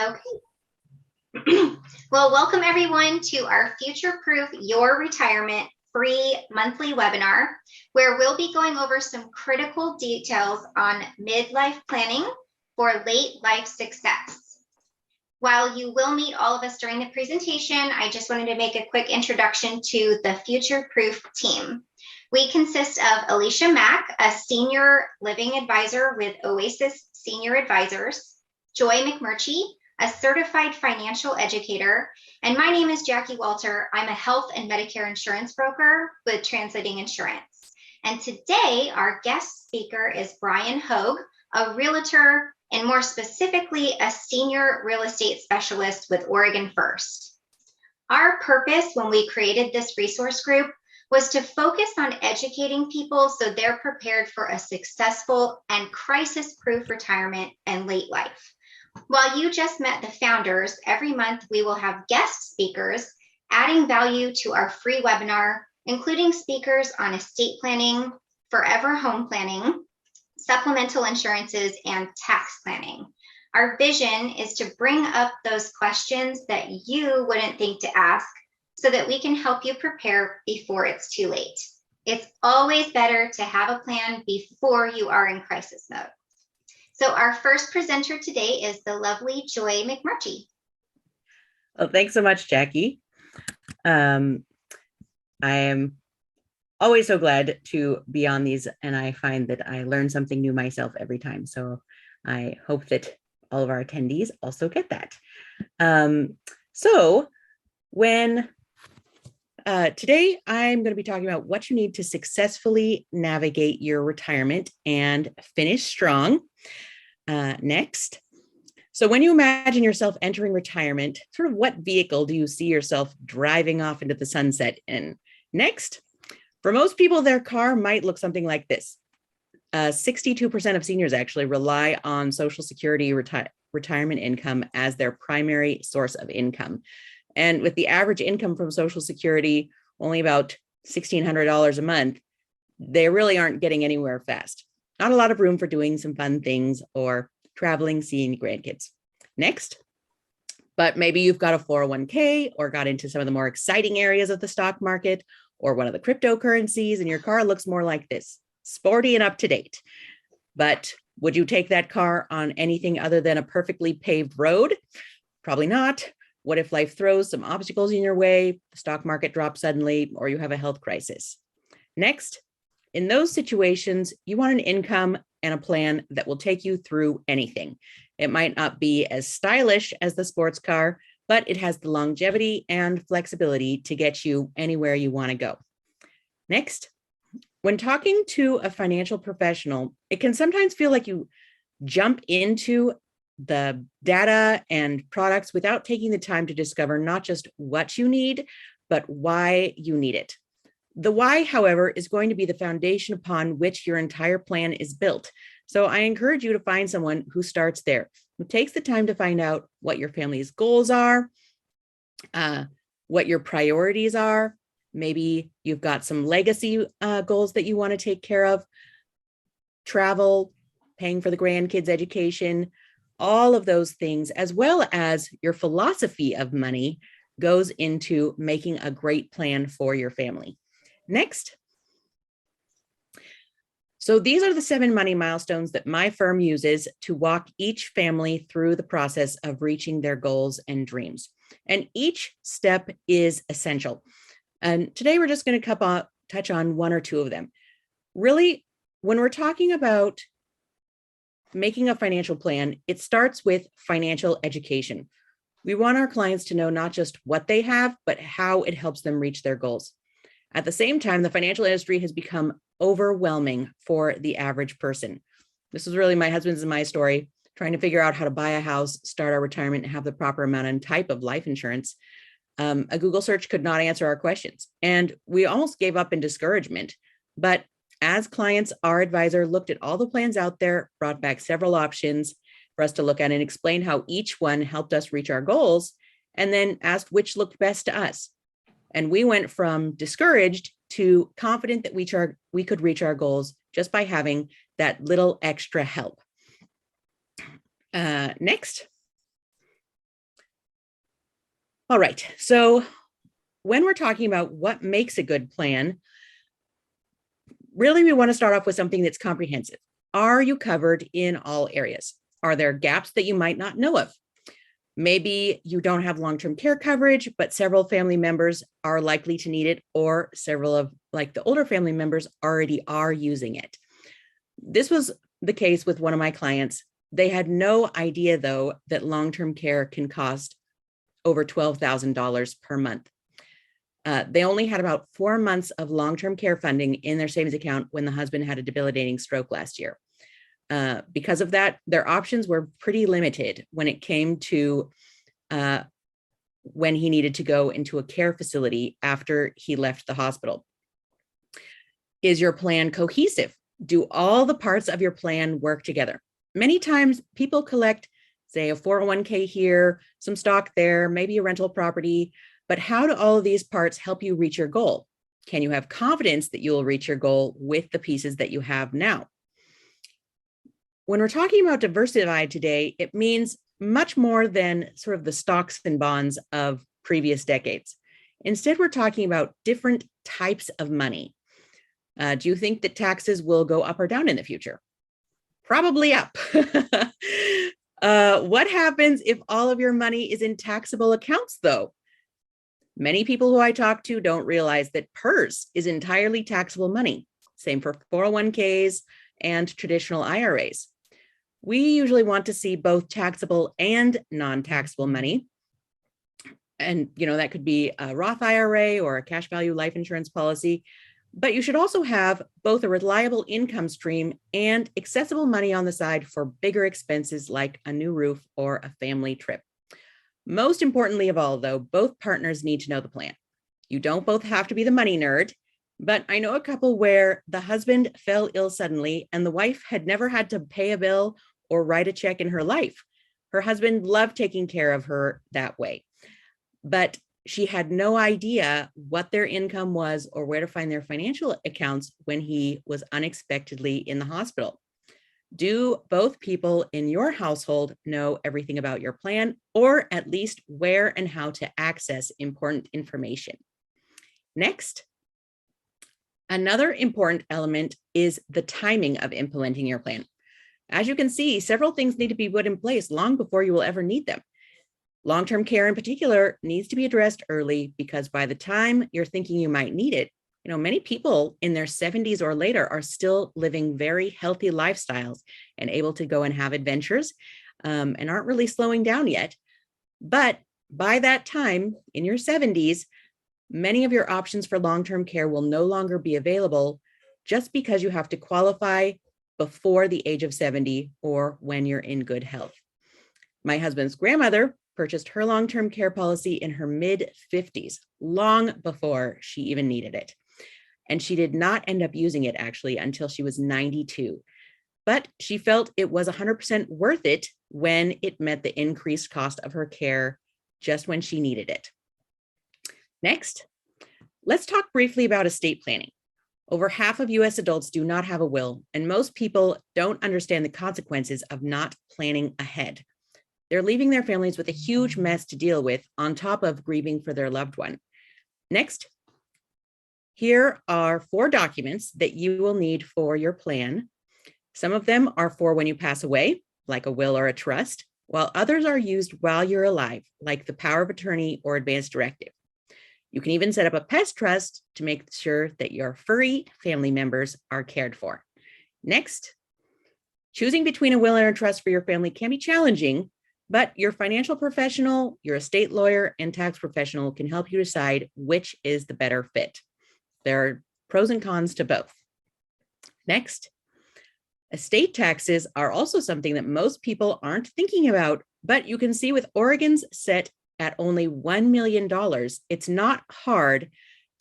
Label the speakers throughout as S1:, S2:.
S1: Okay. Well, welcome everyone to our Future Proof Your Retirement free monthly webinar, where we'll be going over some critical details on midlife planning for late life success. While you will meet all of us during the presentation, I just wanted to make a quick introduction to the Future Proof team. We consist of Alicia Mack, a senior living advisor with Oasis Senior Advisors, Joy McMurchie, a certified financial educator, and my name is Jackie Walter. I'm a health and Medicare insurance broker with Translating Insurance. And today, our guest speaker is Brian Hoge, a realtor, and more specifically, a senior real estate specialist with Oregon First. Our purpose when we created this resource group was to focus on educating people so they're prepared for a successful and crisis-proof retirement and late life. While you just met the founders, every month we will have guest speakers adding value to our free webinar, including speakers on estate planning, forever home planning, supplemental insurances, and tax planning. Our vision is to bring up those questions that you wouldn't think to ask so that we can help you prepare before it's too late. It's always better to have a plan before you are in crisis mode. So our first presenter today is the lovely Joy McMurchie.
S2: Well, thanks so much, Jackie. I am always so glad to be on these, and I find that I learn something new myself every time. So I hope that all of our attendees also get that. Today I'm going to be talking about what you need to successfully navigate your retirement and finish strong. Next. So when you imagine yourself entering retirement, sort of what vehicle do you see yourself driving off into the sunset in? Next, for most people, their car might look something like this. 62% of seniors actually rely on Social Security retirement income as their primary source of income. And with the average income from Social Security only about $1,600 a month, they really aren't getting anywhere fast. Not a lot of room for doing some fun things or traveling, seeing grandkids. Next, but maybe you've got a 401k or got into some of the more exciting areas of the stock market or one of the cryptocurrencies, and your car looks more like this, sporty and up to date. But would you take that car on anything other than a perfectly paved road? Probably not. What if life throws some obstacles in your way, the stock market drops suddenly, or you have a health crisis? Next, in those situations, you want an income and a plan that will take you through anything. It might not be as stylish as the sports car, but it has the longevity and flexibility to get you anywhere you want to go. Next, when talking to a financial professional, it can sometimes feel like you jump into the data and products without taking the time to discover not just what you need, but why you need it. The why, however, is going to be the foundation upon which your entire plan is built. So I encourage you to find someone who starts there, who takes the time to find out what your family's goals are, what your priorities are. Maybe you've got some legacy goals that you want to take care of, travel, paying for the grandkids' education, all of those things, as well as your philosophy of money goes into making a great plan for your family. Next. So these are the 7 money milestones that my firm uses to walk each family through the process of reaching their goals and dreams. And each step is essential. And today we're just going to touch on 1 or 2 of them. Really, when we're talking about making a financial plan, it starts with financial education. We want our clients to know not just what they have, but how it helps them reach their goals. At the same time, the financial industry has become overwhelming for the average person. This is really my husband's and my story, trying to figure out how to buy a house, start our retirement, and have the proper amount and type of life insurance. A Google search could not answer our questions. And we almost gave up in discouragement. But as clients, our advisor looked at all the plans out there, brought back several options for us to look at and explain how each one helped us reach our goals, and then asked which looked best to us. And we went from discouraged to confident that we could reach our goals just by having that little extra help. Next. All right. So when we're talking about what makes a good plan, really we want to start off with something that's comprehensive. Are you covered in all areas? Are there gaps that you might not know of? Maybe you don't have long-term care coverage, but several family members are likely to need it, or several of like the older family members already are using it. This was the case with one of my clients. They had no idea, though, that long-term care can cost over $12,000 per month. They only had about 4 months of long-term care funding in their savings account when the husband had a debilitating stroke last year. Because of that, their options were pretty limited when it came to when he needed to go into a care facility after he left the hospital. Is your plan cohesive? Do all the parts of your plan work together? Many times people collect, say, a 401k here, some stock there, maybe a rental property, but how do all of these parts help you reach your goal? Can you have confidence that you will reach your goal with the pieces that you have now? When we're talking about diversified today, it means much more than sort of the stocks and bonds of previous decades. Instead, we're talking about different types of money. Do you think that taxes will go up or down in the future? Probably up. What happens if all of your money is in taxable accounts, though? Many people who I talk to don't realize that PERS is entirely taxable money. Same for 401ks and traditional IRAs. We usually want to see both taxable and non-taxable money. And, that could be a Roth IRA or a cash value life insurance policy. But you should also have both a reliable income stream and accessible money on the side for bigger expenses like a new roof or a family trip. Most importantly of all, though, both partners need to know the plan. You don't both have to be the money nerd, but I know a couple where the husband fell ill suddenly and the wife had never had to pay a bill or write a check in her life. Her husband loved taking care of her that way, but she had no idea what their income was or where to find their financial accounts when he was unexpectedly in the hospital. Do both people in your household know everything about your plan, or at least where and how to access important information? Next, another important element is the timing of implementing your plan. As you can see, several things need to be put in place long before you will ever need them. Long-term care in particular needs to be addressed early because by the time you're thinking you might need it, many people in their 70s or later are still living very healthy lifestyles and able to go and have adventures and aren't really slowing down yet. But by that time, in your 70s, many of your options for long-term care will no longer be available just because you have to qualify before the age of 70 or when you're in good health. My husband's grandmother purchased her long-term care policy in her mid-50s, long before she even needed it. And she did not end up using it actually until she was 92. But she felt it was 100% worth it when it met the increased cost of her care just when she needed it. Next, let's talk briefly about estate planning. Over half of US adults do not have a will, and most people don't understand the consequences of not planning ahead. They're leaving their families with a huge mess to deal with on top of grieving for their loved one. Next, here are 4 documents that you will need for your plan. Some of them are for when you pass away, like a will or a trust, while others are used while you're alive, like the power of attorney or advance directive. You can even set up a pest trust to make sure that your furry family members are cared for. Next, choosing between a will and a trust for your family can be challenging, but your financial professional, your estate lawyer, and tax professional can help you decide which is the better fit. There are pros and cons to both. Next, estate taxes are also something that most people aren't thinking about, but you can see with Oregon's set at only $1 million, it's not hard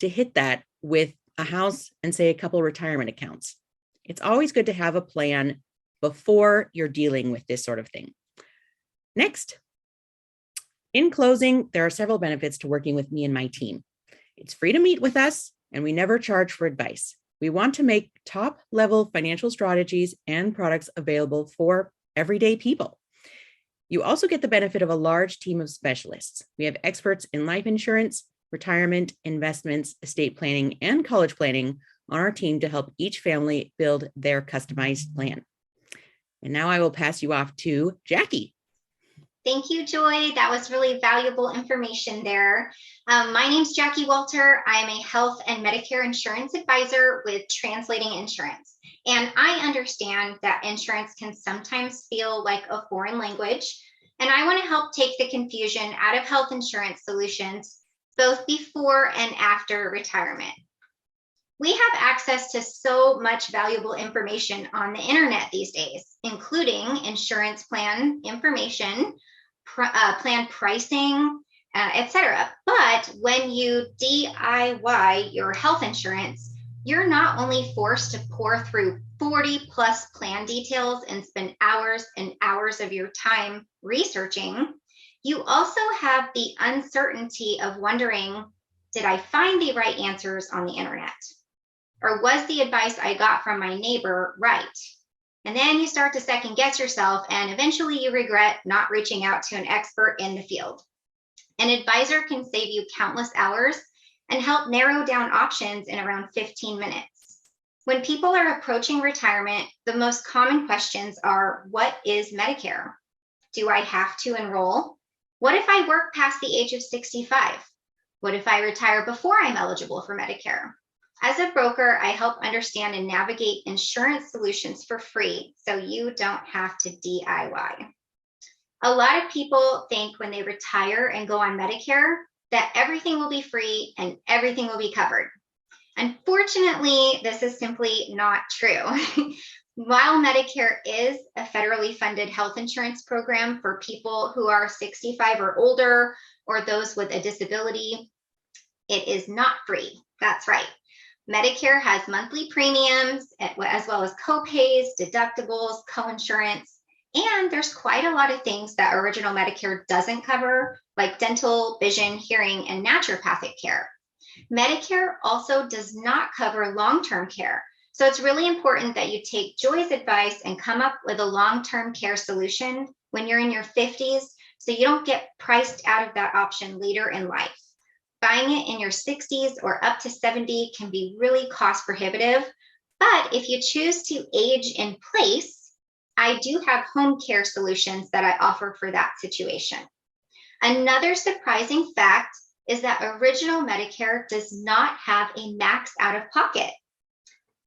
S2: to hit that with a house and say a couple retirement accounts. It's always good to have a plan before you're dealing with this sort of thing. Next, in closing, there are several benefits to working with me and my team. It's free to meet with us, and we never charge for advice. We want to make top-level financial strategies and products available for everyday people. You also get the benefit of a large team of specialists. We have experts in life insurance, retirement, investments, estate planning, and college planning on our team to help each family build their customized plan. And now I will pass you off to Jackie.
S1: Thank you, Joy. That was really valuable information there. My name's Jackie Walter. I'm a health and Medicare insurance advisor with Translating Insurance. And I understand that insurance can sometimes feel like a foreign language. And I want to help take the confusion out of health insurance solutions, both before and after retirement. We have access to so much valuable information on the internet these days, including insurance plan information, plan pricing, etc. But when you DIY your health insurance, you're not only forced to pour through 40 plus plan details and spend hours and hours of your time researching, you also have the uncertainty of wondering, did I find the right answers on the internet? Or was the advice I got from my neighbor right? And then you start to second guess yourself, and eventually you regret not reaching out to an expert in the field. An advisor can save you countless hours and help narrow down options in around 15 minutes. When people are approaching retirement, the most common questions are, what is Medicare? Do I have to enroll? What if I work past the age of 65? What if I retire before I'm eligible for Medicare? As a broker, I help understand and navigate insurance solutions for free, so you don't have to DIY. A lot of people think when they retire and go on Medicare that everything will be free and everything will be covered. Unfortunately, this is simply not true. While Medicare is a federally funded health insurance program for people who are 65 or older or those with a disability, it is not free. That's right. Medicare has monthly premiums as well as copays, deductibles, coinsurance, and there's quite a lot of things that original Medicare doesn't cover, like dental, vision, hearing, and naturopathic care. Medicare also does not cover long-term care, so it's really important that you take Joy's advice and come up with a long-term care solution when you're in your 50s, so you don't get priced out of that option later in life. Buying it in your 60s or up to 70 can be really cost prohibitive, but if you choose to age in place, I do have home care solutions that I offer for that situation. Another surprising fact is that original Medicare does not have a max out of pocket.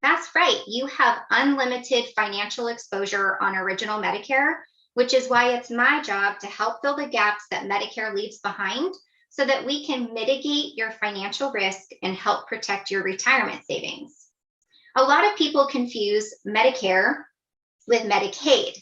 S1: That's right, you have unlimited financial exposure on original Medicare, which is why it's my job to help fill the gaps that Medicare leaves behind, so that we can mitigate your financial risk and help protect your retirement savings. A lot of people confuse Medicare with Medicaid.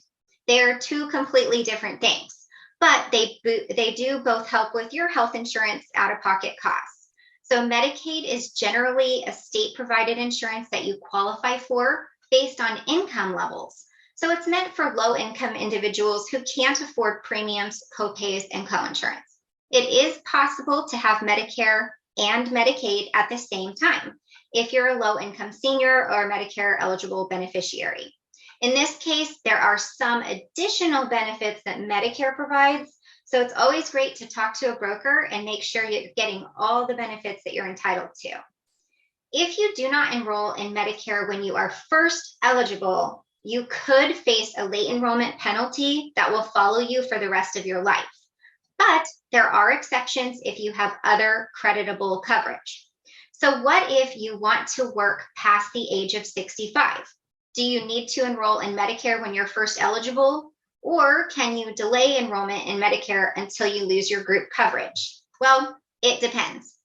S1: They are two completely different things, but they do both help with your health insurance out-of-pocket costs. So Medicaid is generally a state-provided insurance that you qualify for based on income levels. So it's meant for low-income individuals who can't afford premiums, copays, and coinsurance. It is possible to have Medicare and Medicaid at the same time if you're a low-income senior or Medicare eligible beneficiary. In this case, there are some additional benefits that Medicare provides, so it's always great to talk to a broker and make sure you're getting all the benefits that you're entitled to. If you do not enroll in Medicare when you are first eligible, you could face a late enrollment penalty that will follow you for the rest of your life. But there are exceptions if you have other creditable coverage. So what if you want to work past the age of 65? Do you need to enroll in Medicare when you're first eligible? Or can you delay enrollment in Medicare until you lose your group coverage? Well, it depends.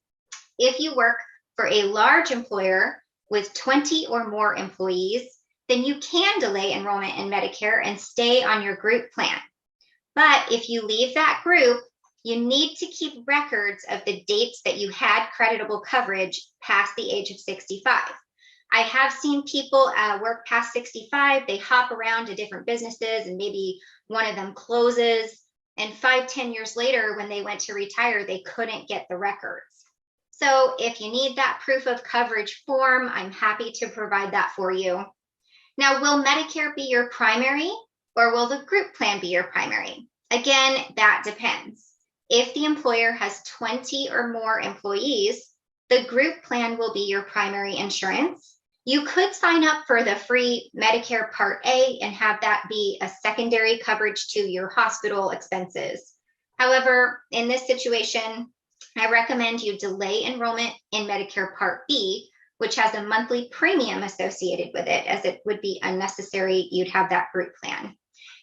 S1: If you work for a large employer with 20 or more employees, then you can delay enrollment in Medicare and stay on your group plan. But if you leave that group, you need to keep records of the dates that you had creditable coverage past the age of 65. I have seen people work past 65, they hop around to different businesses and maybe one of them closes, and 5-10 years later when they went to retire, they couldn't get the records. So if you need that proof of coverage form, I'm happy to provide that for you. Now, will Medicare be your primary or will the group plan be your primary? Again, that depends. If the employer has 20 or more employees, the group plan will be your primary insurance. You could sign up for the free Medicare Part A and have that be a secondary coverage to your hospital expenses. However, in this situation, I recommend you delay enrollment in Medicare Part B, which has a monthly premium associated with it, as it would be unnecessary. You'd have that group plan.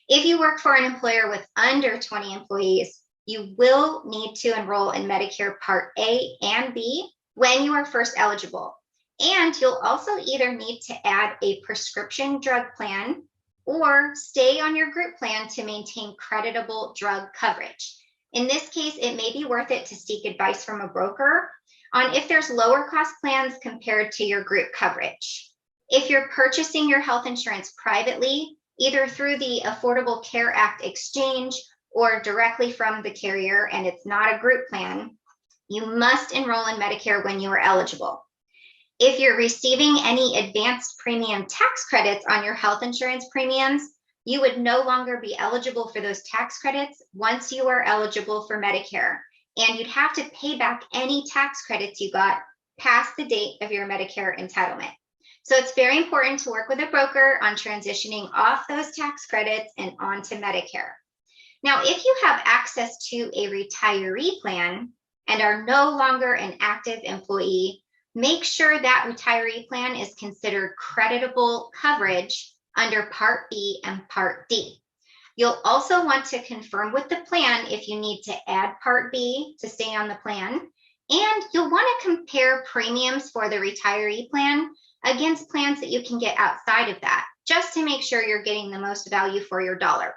S1: If you work for an employer with under 20 employees, you will need to enroll in Medicare Part A and B when you are first eligible. And you'll also either need to add a prescription drug plan or stay on your group plan to maintain creditable drug coverage. In this case, it may be worth it to seek advice from a broker on if there's lower cost plans compared to your group coverage. If you're purchasing your health insurance privately, either through the Affordable Care Act exchange or directly from the carrier, and it's not a group plan, you must enroll in Medicare when you are eligible. If you're receiving any advanced premium tax credits on your health insurance premiums, you would no longer be eligible for those tax credits once you are eligible for Medicare. And you'd have to pay back any tax credits you got past the date of your Medicare entitlement. So it's very important to work with a broker on transitioning off those tax credits and onto Medicare. Now, if you have access to a retiree plan and are no longer an active employee, make sure that retiree plan is considered creditable coverage under Part B and Part D. You'll also want to confirm with the plan if you need to add Part B to stay on the plan, and you'll want to compare premiums for the retiree plan against plans that you can get outside of that, just to make sure you're getting the most value for your dollar.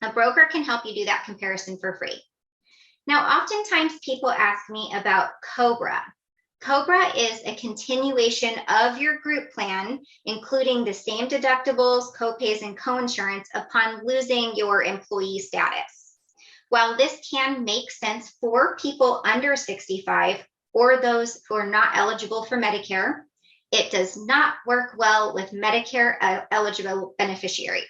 S1: A broker can help you do that comparison for free. Now, oftentimes people ask me about COBRA. COBRA is a continuation of your group plan, including the same deductibles, copays, and coinsurance upon losing your employee status. While this can make sense for people under 65 or those who are not eligible for Medicare, it does not work well with Medicare eligible beneficiaries.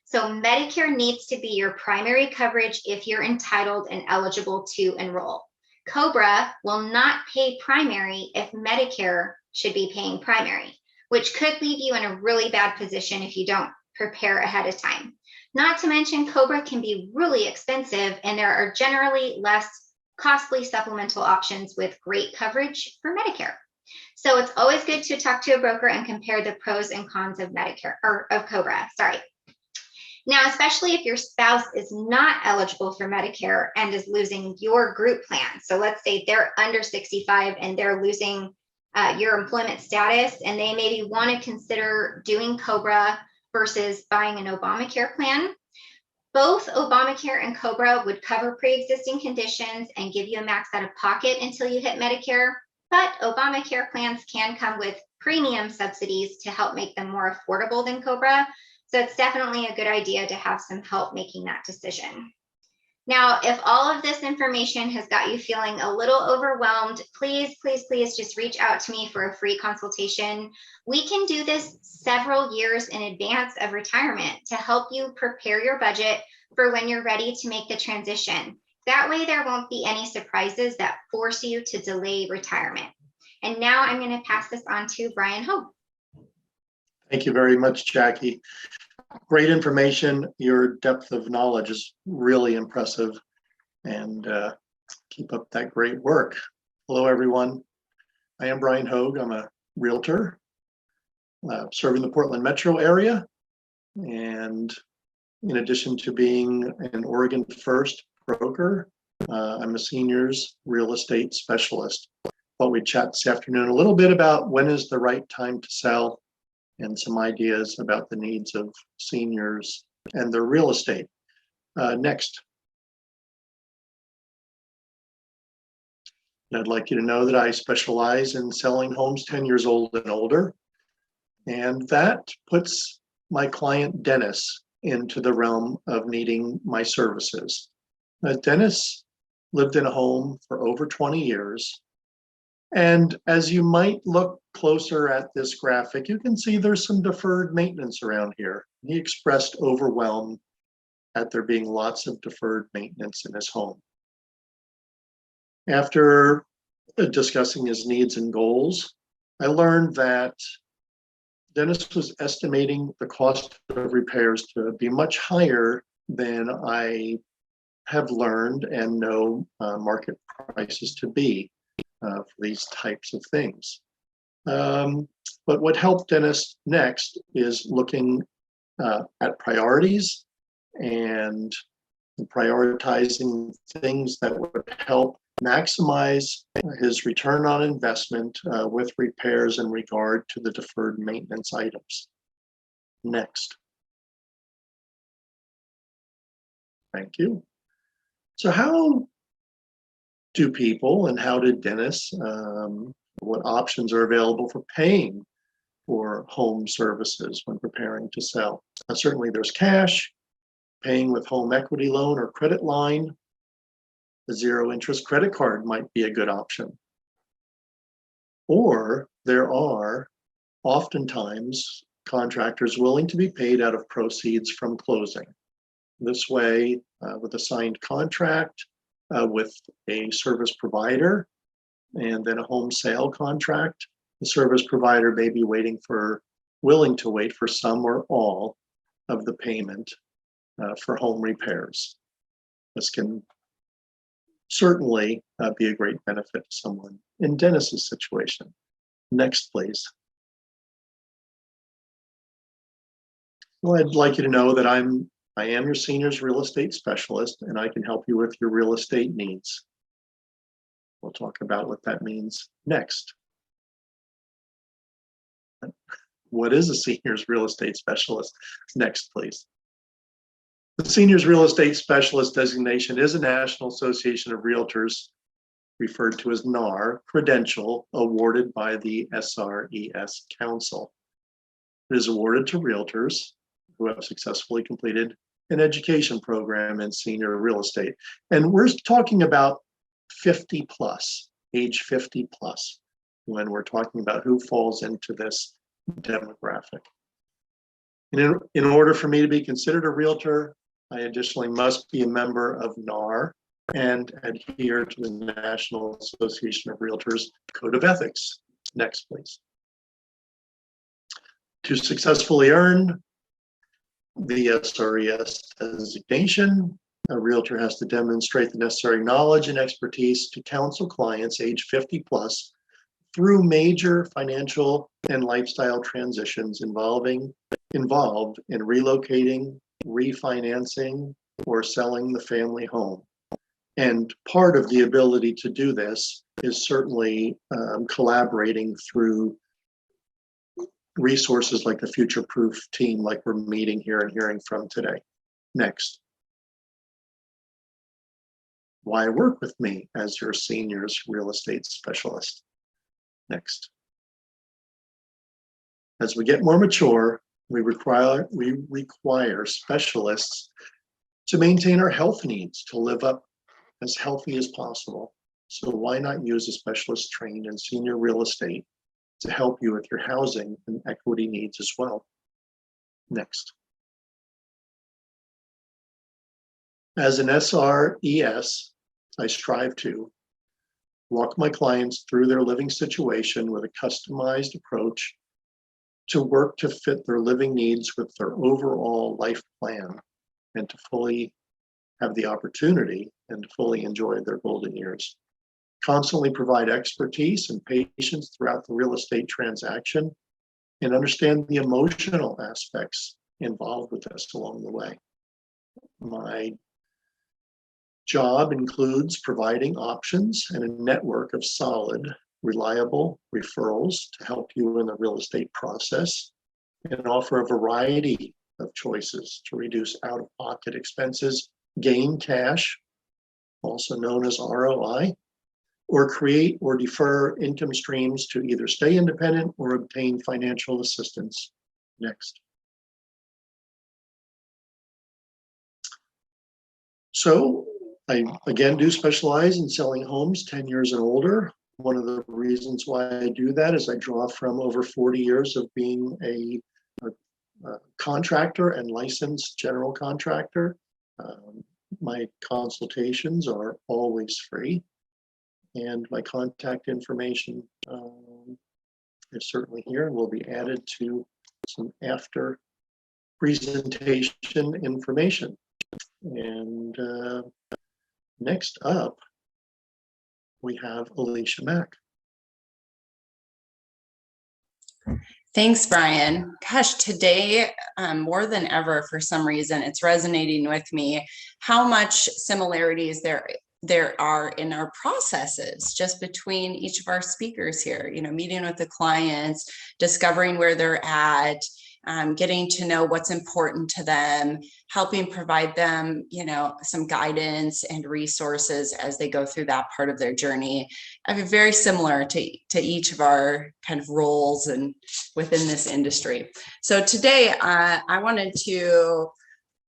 S1: So Medicare needs to be your primary coverage if you're entitled and eligible to enroll. COBRA will not pay primary if Medicare should be paying primary, which could leave you in a really bad position if you don't prepare ahead of time. Not to mention, COBRA can be really expensive, and there are generally less costly supplemental options with great coverage for Medicare. So it's always good to talk to a broker and compare the pros and cons of Medicare, or of COBRA, sorry. Now, especially if your spouse is not eligible for Medicare and is losing your group plan. So let's say they're under 65 and they're losing your employment status, and they maybe want to consider doing COBRA versus buying an Obamacare plan. Both Obamacare and COBRA would cover pre-existing conditions and give you a max out of pocket until you hit Medicare, but Obamacare plans can come with premium subsidies to help make them more affordable than COBRA. So it's definitely a good idea to have some help making that decision. Now, if all of this information has got you feeling a little overwhelmed, please, please, please just reach out to me for a free consultation. We can do this several years in advance of retirement to help you prepare your budget for when you're ready to make the transition. That way, there won't be any surprises that force you to delay retirement. And now I'm going to pass this on to Brian Hoge.
S3: Thank you very much, Jackie. Great information. Your depth of knowledge is really impressive, and keep up that great work. Hello, everyone. I am Brian Hoge. I'm a realtor serving the Portland metro area. And in addition to being an Oregon First broker, I'm a seniors real estate specialist. Thought we'd chat this afternoon a little bit about when is the right time to sell, and some ideas about the needs of seniors and their real estate. Next. I'd like you to know that I specialize in selling homes 10 years old and older, and that puts my client Dennis into the realm of needing my services. Dennis lived in a home for over 20 years. And as you might look closer at this graphic, you can see there's some deferred maintenance around here. He expressed overwhelm at there being lots of deferred maintenance in his home. After discussing his needs and goals, I learned that Dennis was estimating the cost of repairs to be much higher than I have learned and know market prices to be for these types of things. But what helped Dennis next is looking at priorities and prioritizing things that would help maximize his return on investment with repairs in regard to the deferred maintenance items. Next. Thank you. So how do people and how did Dennis, what options are available for paying for home services when preparing to sell? Certainly there's cash, paying with home equity loan or credit line. A zero interest credit card might be a good option. Or there are oftentimes contractors willing to be paid out of proceeds from closing. This way, with a signed contract with a service provider and then a home sale contract, the service provider may be willing to wait for some or all of the payment for home repairs. This can certainly be a great benefit to someone in Dennis's situation. Next, please. Well, I'd like you to know that I am your seniors real estate specialist, and I can help you with your real estate needs. We'll talk about what that means next. What is a seniors real estate specialist? Next, please. The Seniors Real Estate Specialist designation is a National Association of Realtors, referred to as NAR, credential awarded by the SRES Council. It is awarded to realtors who have successfully completed an education program in senior real estate. And we're talking about 50 plus, age 50 plus, when we're talking about who falls into this demographic. And in order for me to be considered a realtor, I additionally must be a member of NAR and adhere to the National Association of Realtors Code of Ethics. Next, please. To successfully earn the SRES designation, a realtor has to demonstrate the necessary knowledge and expertise to counsel clients age 50 plus through major financial and lifestyle transitions involved in relocating, refinancing, or selling the family home. And part of the ability to do this is certainly collaborating through resources like the Future Proof team, like we're meeting here and hearing from today. Next. Why work with me as your seniors real estate specialist? Next. As we get more mature, we require specialists to maintain our health needs, to live up as healthy as possible. So why not use a specialist trained in senior real estate to help you with your housing and equity needs as well? Next. As an SRES, I strive to walk my clients through their living situation with a customized approach to work to fit their living needs with their overall life plan and to fully have the opportunity and to fully enjoy their golden years. Constantly provide expertise and patience throughout the real estate transaction and understand the emotional aspects involved with this along the way. My job includes providing options and a network of solid, reliable referrals to help you in the real estate process and offer a variety of choices to reduce out-of-pocket expenses, gain cash, also known as ROI, or create or defer income streams to either stay independent or obtain financial assistance. Next. So I, again, do specialize in selling homes 10 years and older. One of the reasons why I do that is I draw from over 40 years of being a contractor and licensed general contractor. My consultations are always free, and my contact information is certainly here and will be added to some after presentation information. And next up, we have Alicia Mack.
S4: Thanks, Brian. Gosh, today, more than ever, for some reason, it's resonating with me how much similarities there are in our processes just between each of our speakers here, meeting with the clients, discovering where they're at, getting to know what's important to them, helping provide them, some guidance and resources as they go through that part of their journey. I mean, very similar to each of our kind of roles and within this industry. So today, I wanted to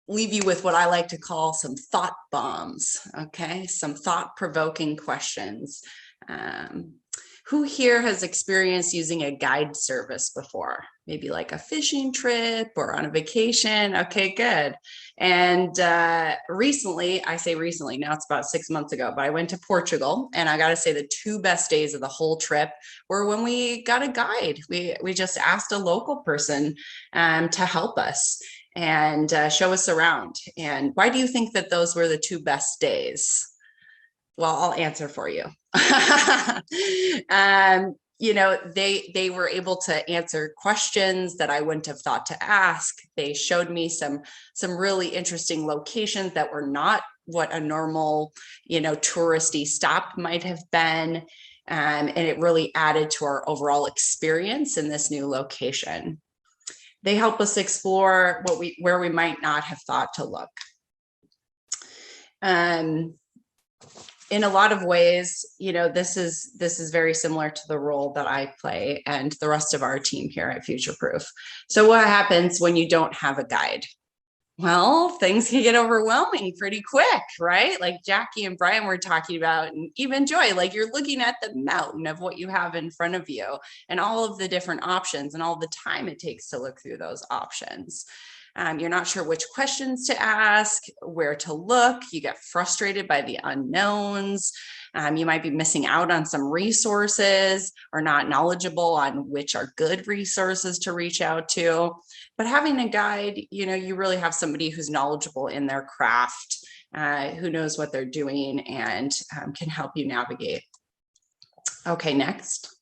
S4: leave you with what I like to call some thought bombs, okay? Some thought-provoking questions. Who here has experienced using a guide service before? Maybe like a fishing trip or on a vacation? Okay, good. And recently, I say recently, now it's about 6 months ago, but I went to Portugal, and I gotta say the 2 best days of the whole trip were when we got a guide. We just asked a local person to help us and show us around. And why do you think that those were the 2 best days? Well, I'll answer for you. They were able to answer questions that I wouldn't have thought to ask. They showed me some really interesting locations that were not what a normal, touristy stop might have been. And it really added to our overall experience in this new location. They help us explore where we might not have thought to look. In a lot of ways, this is very similar to the role that I play and the rest of our team here at Future Proof. So what happens when you don't have a guide? Well, things can get overwhelming pretty quick, right? Like Jackie and Brian were talking about, and even Joy, like you're looking at the mountain of what you have in front of you and all of the different options and all the time it takes to look through those options. You're not sure which questions to ask, where to look. You get frustrated by the unknowns. You might be missing out on some resources or not knowledgeable on which are good resources to reach out to. But having a guide, you really have somebody who's knowledgeable in their craft, who knows what they're doing and can help you navigate. Okay, next.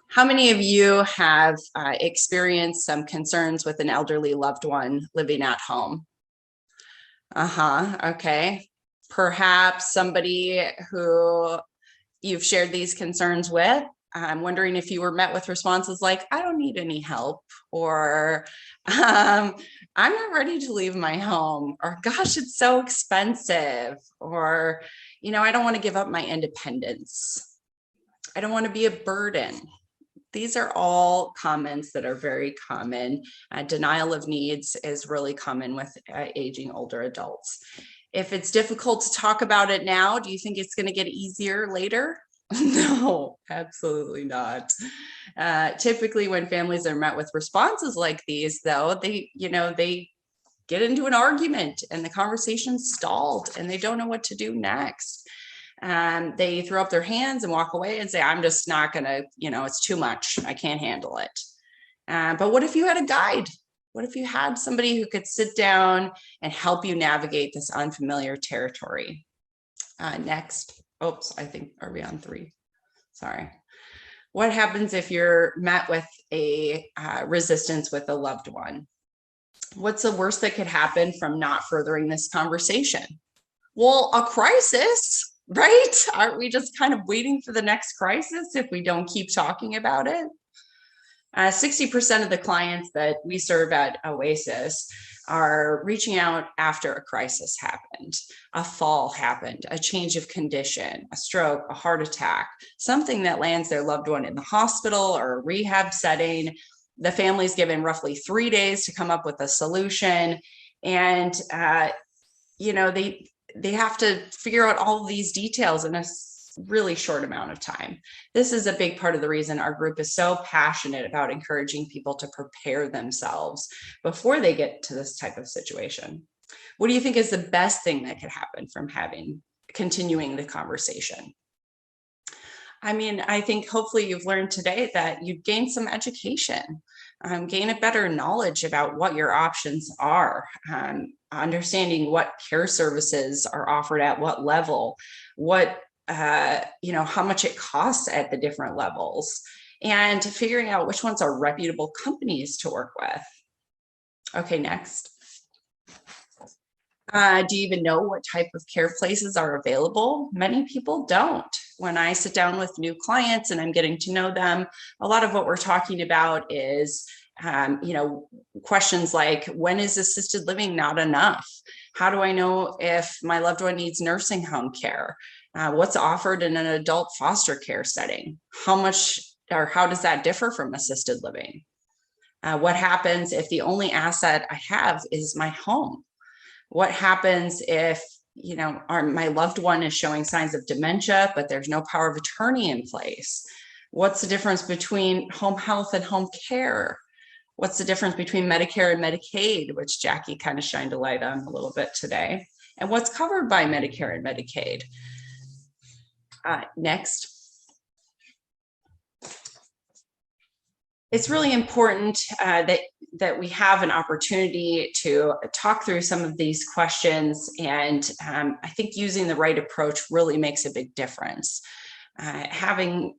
S4: How many of you have experienced some concerns with an elderly loved one living at home? Okay. Perhaps somebody who you've shared these concerns with. I'm wondering if you were met with responses like, I don't need any help, or I'm not ready to leave my home, or gosh, it's so expensive, or, I don't want to give up my independence. I don't want to be a burden. These are all comments that are very common. Denial of needs is really common with aging older adults. If it's difficult to talk about it now, do you think it's going to get easier later? No, absolutely not. Typically, when families are met with responses like these, though, they get into an argument and the conversation's stalled and they don't know what to do next. They throw up their hands and walk away and say, I'm just not gonna, it's too much. I can't handle it. But what if you had a guide? What if you had somebody who could sit down and help you navigate this unfamiliar territory? Next. Oops, I think, are we on 3? Sorry. What happens if you're met with a resistance with a loved one? What's the worst that could happen from not furthering this conversation? Well, a crisis. Right? Aren't we just kind of waiting for the next crisis if we don't keep talking about it? 60% of the clients that we serve at Oasis are reaching out after a crisis happened, a fall happened, a change of condition, a stroke, a heart attack, something that lands their loved one in the hospital or a rehab setting. The family's given roughly 3 days to come up with a solution. And, they have to figure out all of these details in a really short amount of time. This is a big part of the reason our group is so passionate about encouraging people to prepare themselves before they get to this type of situation. What do you think is the best thing that could happen from continuing the conversation? I mean, I think hopefully you've learned today that you've gained some education, gain a better knowledge about what your options are, understanding what care services are offered at what level, what, how much it costs at the different levels, and figuring out which ones are reputable companies to work with. Okay, next. Do you even know what type of care places are available? Many people don't. When I sit down with new clients and I'm getting to know them, a lot of what we're talking about is, questions like, when is assisted living not enough? How do I know if my loved one needs nursing home care? What's offered in an adult foster care setting? How much or how does that differ from assisted living? What happens if the only asset I have is my home? What happens if, my loved one is showing signs of dementia, but there's no power of attorney in place? What's the difference between home health and home care? What's the difference between Medicare and Medicaid, which Jackie kind of shined a light on a little bit today? And what's covered by Medicare and Medicaid? Next. It's really important that we have an opportunity to talk through some of these questions, and I think using the right approach really makes a big difference. Having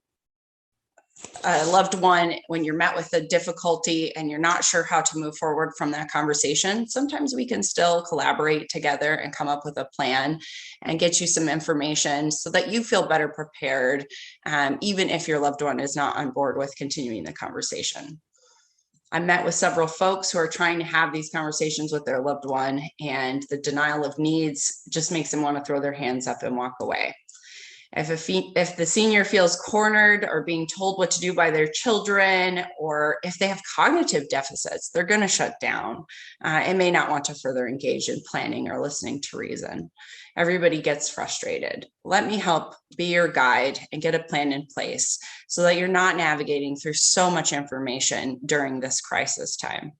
S4: a loved one, when you're met with a difficulty and you're not sure how to move forward from that conversation, sometimes we can still collaborate together and come up with a plan and get you some information so that you feel better prepared, even if your loved one is not on board with continuing the conversation. I met with several folks who are trying to have these conversations with their loved one, and the denial of needs just makes them want to throw their hands up and walk away. If the senior feels cornered or being told what to do by their children, or if they have cognitive deficits, they're going to shut down and may not want to further engage in planning or listening to reason. Everybody gets frustrated. Let me help be your guide and get a plan in place so that you're not navigating through so much information during this crisis time.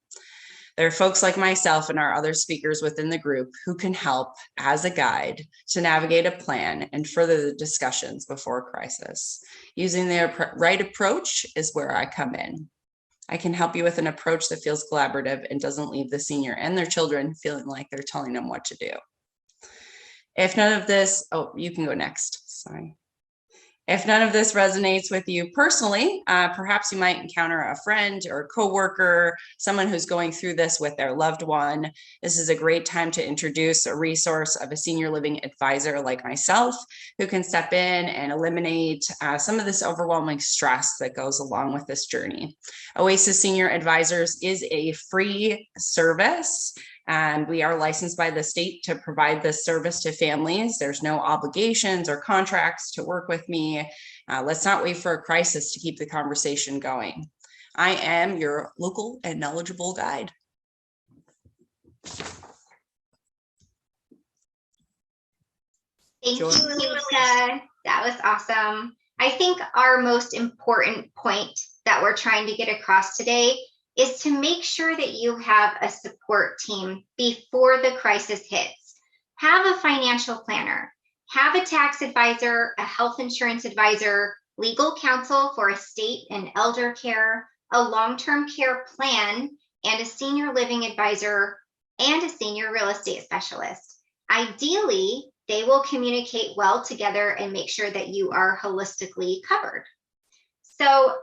S4: There are folks like myself and our other speakers within the group who can help as a guide to navigate a plan and further the discussions before crisis. Using the right approach is where I come in. I can help you with an approach that feels collaborative and doesn't leave the senior and their children feeling like they're telling them what to do. If none of this, you can go next, sorry. If none of this resonates with you personally, perhaps you might encounter a friend or a coworker, someone who's going through this with their loved one. This is a great time to introduce a resource of a senior living advisor like myself, who can step in and eliminate some of this overwhelming stress that goes along with this journey. Oasis Senior Advisors is a free service, and we are licensed by the state to provide this service to families. There's no obligations or contracts to work with me. Let's not wait for a crisis to keep the conversation going. I am your local and knowledgeable guide.
S1: Thank you, Lisa. That was awesome. I think our most important point that we're trying to get across today is to make sure that you have a support team before the crisis hits. Have a financial planner, have a tax advisor, a health insurance advisor, legal counsel for estate and elder care, a long-term care plan, and a senior living advisor and a senior real estate specialist. Ideally, they will communicate well together and make sure that you are holistically covered. So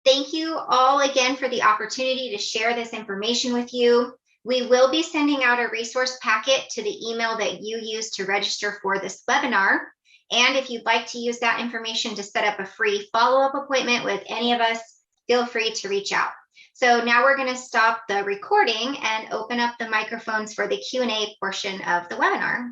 S1: thank you all again for the opportunity to share this information with you. We will be sending out a resource packet to the email that you used to register for this webinar. And if you'd like to use that information to set up a free follow-up appointment with any of us, feel free to reach out. So now we're going to stop the recording and open up the microphones for the Q&A portion of the webinar.